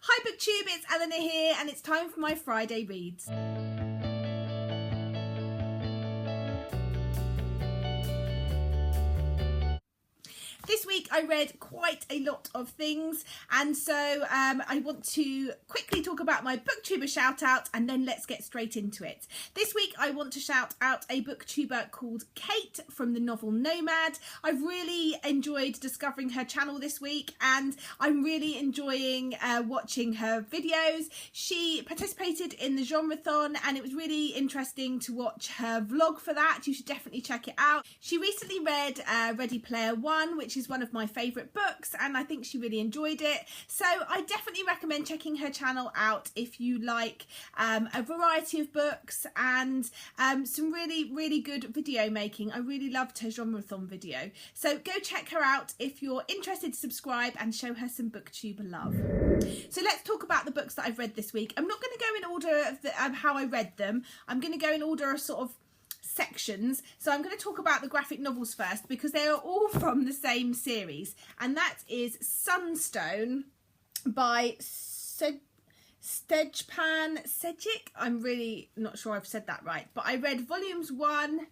Hi Booktube, it's Eleanor here and it's time for my Friday reads. This week I read quite a lot of things, and so I want to quickly talk about my Booktuber Shoutout and then let's get straight into it. This week I want to shout out a booktuber called Kate from the novel Nomad. I've really enjoyed discovering her channel this week and I'm really enjoying watching her videos. She participated in the Genreathon and it was really interesting to watch her vlog for that. You should definitely check it out. She recently read Ready Player One, which is one of my favourite books, and I think she really enjoyed it. So I definitely recommend checking her channel out if you like a variety of books and some really good video making. I really loved her Genreathon video. So go check her out if you're interested to subscribe and show her some Booktuber love. So let's talk about the books that I've read this week. I'm not going to go in order of how I read them. I'm going to go in order of sort of sections. So I'm going to talk about the graphic novels first because they are all from the same series, and that is Sunstone by Stejpan Sejic. I'm really not sure I've said that right, but I read volumes 1,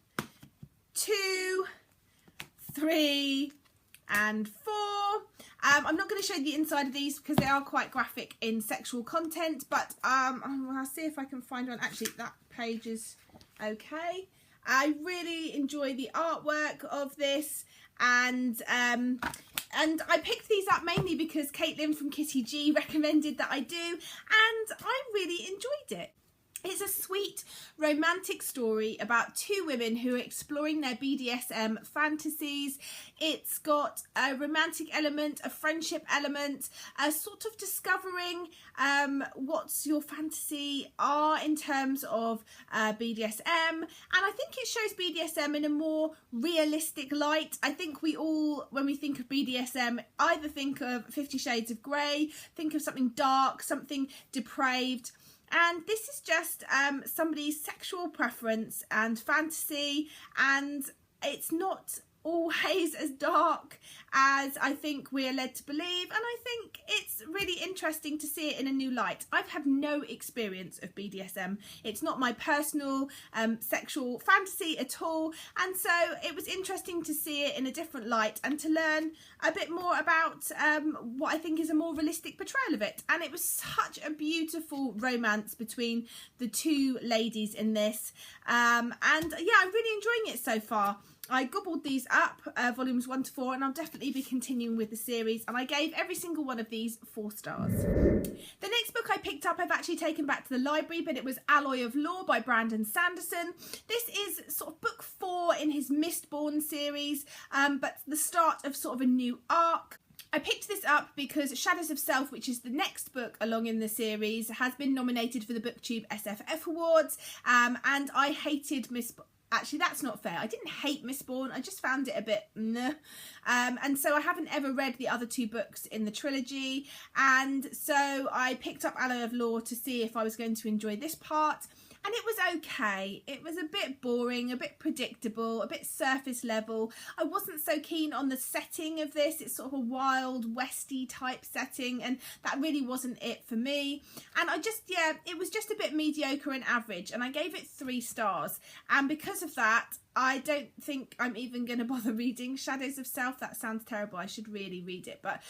2, 3 and 4. I'm not going to show you the inside of these because they are quite graphic in sexual content, but I'll see if I can find one. Actually, that page is okay. I really enjoy the artwork of this, and I picked these up mainly because Caitlin from Kitty G recommended that I do, and I really enjoyed it. It's a sweet romantic story about two women who are exploring their BDSM fantasies. It's got a romantic element, a friendship element, a sort of discovering what's your fantasy are in terms of BDSM. And I think it shows BDSM in a more realistic light. I think we all, when we think of BDSM, either think of 50 Shades of Grey, think of something dark, something depraved. And this is just somebody's sexual preference and fantasy, and it's not always as dark as I think we're led to believe, and I think it's really interesting to see it in a new light. I've had no experience of BDSM. It's not my personal sexual fantasy at all, and so it was interesting to see it in a different light and to learn a bit more about what I think is a more realistic portrayal of it. And it was such a beautiful romance between the two ladies in this, and yeah, I'm really enjoying it so far. I gobbled these up, volumes 1 to 4, and I'll definitely be continuing with the series, and I gave every single one of these 4 stars. The next book I picked up I've actually taken back to the library, but it was Alloy of Law by Brandon Sanderson. This is sort of book 4 in his Mistborn series, but the start of sort of a new arc. I picked this up because Shadows of Self, which is the next book along in the series, has been nominated for the BookTube SFF Awards, and I hated Mistborn. Actually, that's not fair. I didn't hate Mistborn. I just found it a bit meh. And so I haven't ever read the other 2 books in the trilogy. And so I picked up Alloy of Law to see if I was going to enjoy this part. And it was okay. It was a bit boring, a bit predictable, a bit surface level. I wasn't so keen on the setting of this. It's sort of a wild, westy type setting, and that really wasn't it for me. And it was just a bit mediocre and average, and I gave it 3 stars. And because of that, I don't think I'm even going to bother reading Shadows of Self. That sounds terrible. I should really read it, but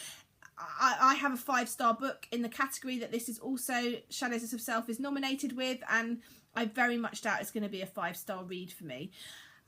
I have a 5-star book in the category that this is also Shadows of Self is nominated with, and I very much doubt it's going to be a 5-star read for me.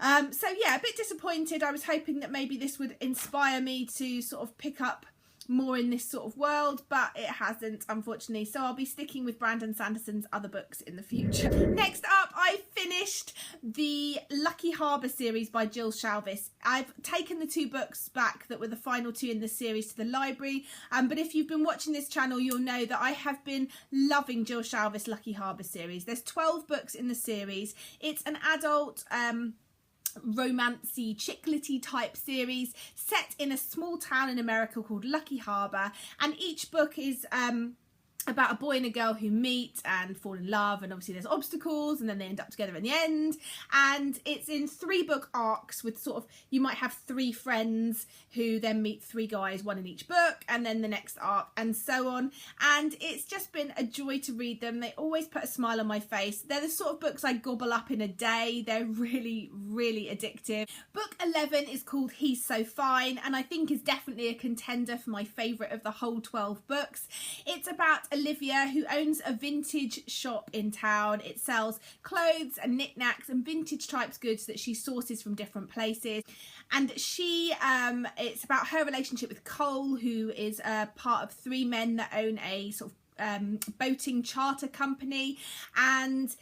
So yeah, a bit disappointed. I was hoping that maybe this would inspire me to sort of pick up more in this sort of world, but it hasn't, unfortunately. So I'll be sticking with Brandon Sanderson's other books in the future. Next up, I finished the Lucky Harbour series by Jill Shalvis. I've taken the 2 books back that were the final 2 in the series to the library, but if you've been watching this channel, you'll know that I have been loving Jill Shalvis' Lucky Harbour series. There's 12 books in the series. It's an adult romancy chick-litty type series set in a small town in America called Lucky Harbour, and each book is about a boy and a girl who meet and fall in love, and obviously there's obstacles, and then they end up together in the end. And it's in 3 book arcs with sort of, you might have 3 friends who then meet 3 guys, 1 in each book, and then the next arc, and so on. And it's just been a joy to read them. They always put a smile on my face. They're the sort of books I gobble up in a day. They're really, really addictive. Book 11 is called He's So Fine, and I think is definitely a contender for my favourite of the whole 12 books. It's about Olivia, who owns a vintage shop in town. It sells clothes and knickknacks and vintage types goods that she sources from different places. And she, it's about her relationship with Cole, who is a part of 3 men that own a sort of boating charter company. And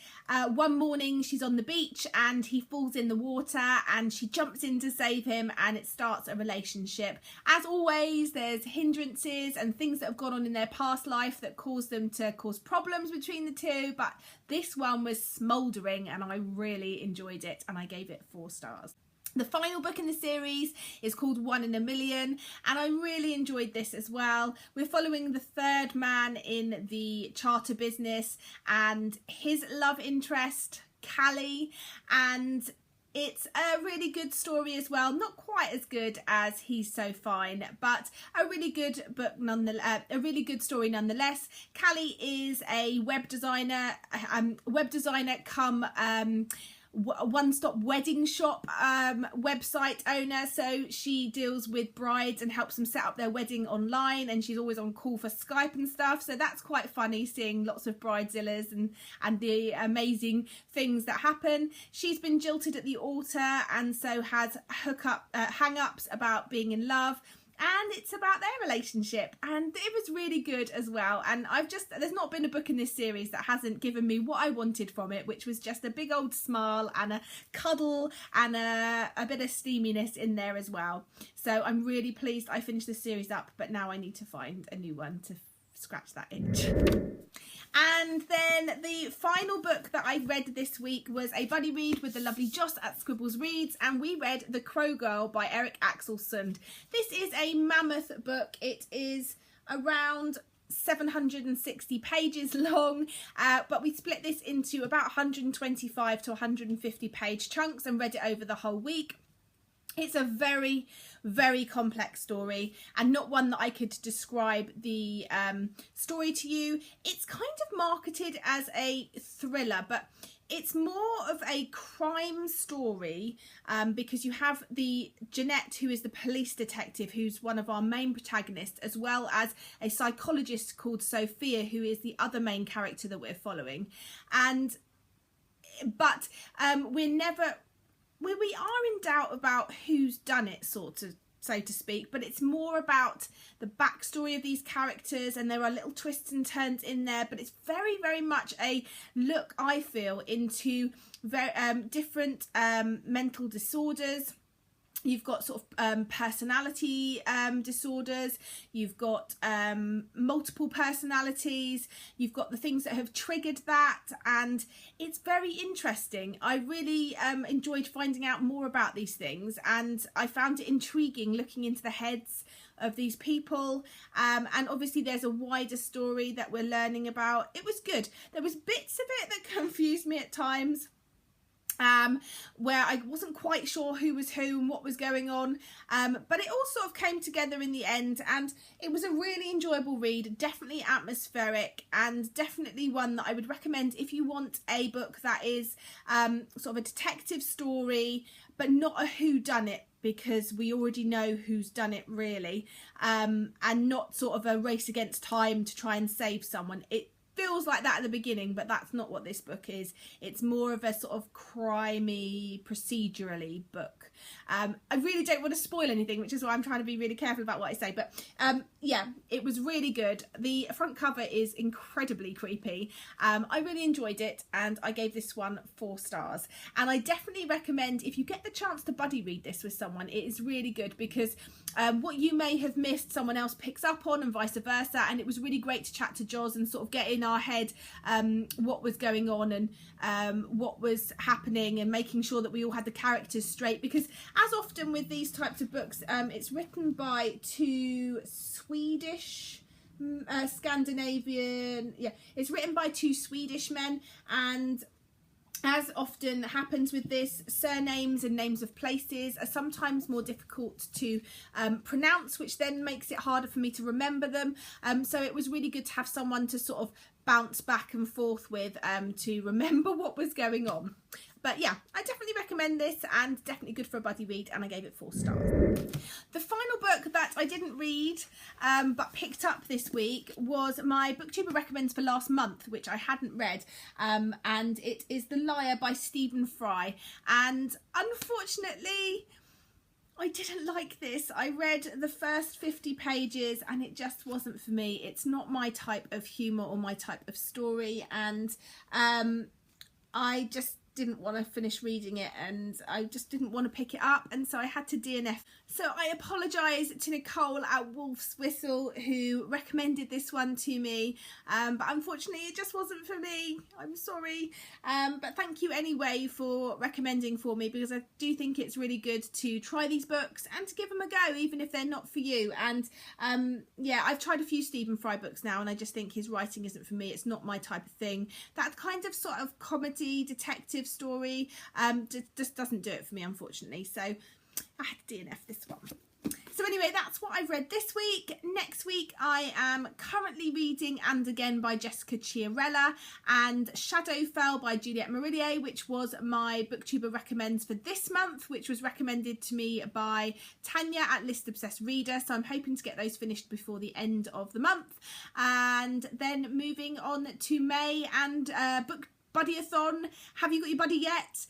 one morning she's on the beach and he falls in the water, and she jumps in to save him, and it starts a relationship. As always, there's hindrances and things that have gone on in their past life that cause them to cause problems between the two, but this one was smouldering and I really enjoyed it, and I gave it 4 stars. The final book in the series is called 1 in a Million, and I really enjoyed this as well. We're following the 3rd man in the charter business and his love interest, Callie, and it's a really good story as well. Not quite as good as He's So Fine, but a really good book nonetheless. A really good story nonetheless. Callie is a web designer come one-stop wedding shop website owner. So she deals with brides and helps them set up their wedding online, and she's always on call for Skype and stuff. So that's quite funny, seeing lots of bridezillas and the amazing things that happen. She's been jilted at the altar, and so has hang-ups about being in love. And it's about their relationship, and it was really good as well. And there's not been a book in this series that hasn't given me what I wanted from it, which was just a big old smile and a cuddle and a bit of steaminess in there as well. So I'm really pleased I finished this series up, but now I need to find a new one to scratch that itch. And then the final book that I read this week was a buddy read with the lovely Joss at Scribbles Reads, and we read The Kroger by Eric Axel Sund. This is a mammoth book. It is around 760 pages long, but we split this into about 125 to 150 page chunks and read it over the whole week. It's a very, very complex story, and not one that I could describe the story to you. It's kind of marketed as a thriller, but it's more of a crime story, because you have the Jeanette, who is the police detective, who's one of our main protagonists, as well as a psychologist called Sophia, who is the other main character that we're following. But we are in doubt about who's done it, sort of, so to speak, but it's more about the backstory of these characters, and there are little twists and turns in there, but it's very, very much a look, I feel, into very different mental disorders. You've got sort of personality disorders, you've got multiple personalities, you've got the things that have triggered that, and it's very interesting. I really enjoyed finding out more about these things, and I found it intriguing looking into the heads of these people, and obviously there's a wider story that we're learning about. It was good. There was bits of it that confused me at times, where I wasn't quite sure who was who and what was going on, but it all sort of came together in the end, and it was a really enjoyable read, definitely atmospheric, and definitely one that I would recommend if you want a book that is sort of a detective story, but not a whodunit, because we already know who's done it, really, and not sort of a race against time to try and save someone. It feels like that at the beginning, but that's not what this book is. It's more of a sort of crimey, procedurally book. I really don't want to spoil anything, which is why I'm trying to be really careful about what I say, but yeah, it was really good. The front cover is incredibly creepy. I really enjoyed it, and I gave this one 4 stars, and I definitely recommend, if you get the chance to buddy read this with someone, it is really good, because what you may have missed, someone else picks up on, and vice versa, and it was really great to chat to Joz and sort of get in our head what was going on, and what was happening, and making sure that we all had the characters straight, because as often with these types of books, it's written by 2 Swedish Scandinavian. Yeah, it's written by 2 Swedish men, and as often happens with this, surnames and names of places are sometimes more difficult to pronounce, which then makes it harder for me to remember them. So it was really good to have someone to sort of bounce back and forth with to remember what was going on. But yeah, I definitely recommend this, and definitely good for a buddy read, and I gave it 4 stars. The final book that I didn't read but picked up this week was my Booktuber recommends for last month, which I hadn't read, and it is The Liar by Stephen Fry. And unfortunately, I didn't like this. I read the first 50 pages and it just wasn't for me. It's not my type of humour or my type of story, and I just didn't want to finish reading it, and I just didn't want to pick it up, and so I had to DNF. So I apologise to Nicole at Wolf's Whistle, who recommended this one to me, but unfortunately it just wasn't for me. I'm sorry, but thank you anyway for recommending for me, because I do think it's really good to try these books and to give them a go, even if they're not for you. And yeah, I've tried a few Stephen Fry books now, and I just think his writing isn't for me. It's not my type of thing. That kind of sort of comedy detective story just doesn't do it for me, unfortunately. So I had to DNF this one. So anyway, that's what I've read this week. Next week I am currently reading And Again by Jessica Chiarella and Shadowfell by Juliette Marillier, which was my Booktuber recommends for this month, which was recommended to me by Tanya at List Obsessed Reader. So I'm hoping to get those finished before the end of the month. And then moving on to May and book Buddy-a-thon. Have you got your buddy yet?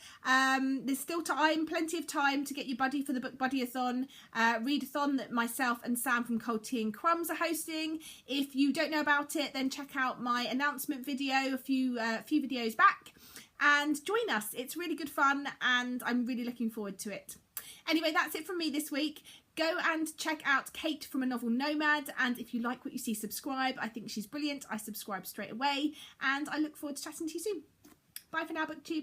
There's still time, plenty of time to get your buddy for the book Buddy-a-thon readathon that myself and Sam from Cold Tea and Crumbs are hosting. If you don't know about it, then check out my announcement video a few videos back and join us. It's really good fun and I'm really looking forward to it. Anyway, that's it from me this week. Go and check out Kate from A Novel Nomad, and if you like what you see, subscribe. I think she's brilliant. I subscribe straight away, and I look forward to chatting to you soon. Bye for now, Booktube.